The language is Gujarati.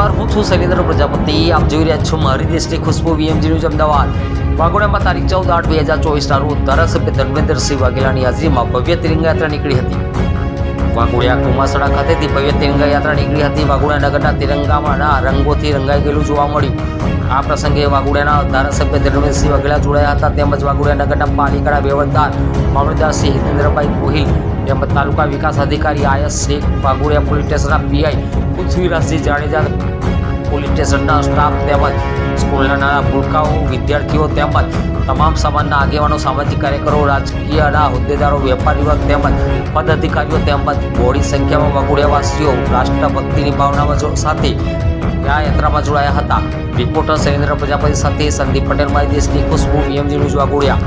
નમસ્કાર, હું છું શૈલેન્દ્ર પ્રજાપતિ. આપ જોઈ રહ્યા છો મારી દેશની ખુશ્બુ VMG ન્યૂઝ અમદાવાદ. વાઘોડિયામાં તારીખ 14/8/2024 રોજ ધારાસભ્ય ધર્મેન્દ્રસિંહ વાઘેલાની હાજરીમાં ભવ્ય તિરંગા યાત્રા નીકળી હતી. વાઘોડિયા કુમાસણા ખાતેથી ભવ્ય તિરંગા યાત્રા નીકળી હતી. વાઘોડિયા નગરના તિરંગામાં રંગોથી રંગાઈ ગયેલું જોવા મળ્યું. આ પ્રસંગે વાઘોડિયાના ધારાસભ્ય ધર્મેન્દ્રસિંહ વાઘેલા જોડાયા હતા. તેમજ વાઘોડિયા નગરના પાલિકાના વહીવટદાર મામલતદારશ્રી હિતેન્દ્રભાઈ ગોહિલ તેમજ તાલુકા વિકાસ અધિકારી આયસ શેખ, વાઘોડિયા પોલીસ સ્ટેશનના PI પૃથ્વીરાજસિંહ જાડેજા, પોલીસ સ્ટેશનના સ્ટાફ તેમજ સ્કૂલના નાના ભૂલકાઓ, વિદ્યાર્થીઓ તેમજ તમામ સમાજના આગેવાનો, સામાજિક કાર્યકરો, રાજકીયના હોદ્દેદારો, વેપારી વર્ગ તેમજ પદાધિકારીઓ તેમજ બહોળી સંખ્યામાં વાઘોડિયાવાસીઓ રાષ્ટ્રભક્તિની ભાવનામાં સાથે આ યાત્રામાં જોડાયા હતા. રિપોર્ટર શૈલેન્દ્ર પ્રજાપતિ સાથે સંદીપ પટેલ, મારી દેશની ખુશ્બુ, VMG ન્યૂઝ વાઘોડિયા.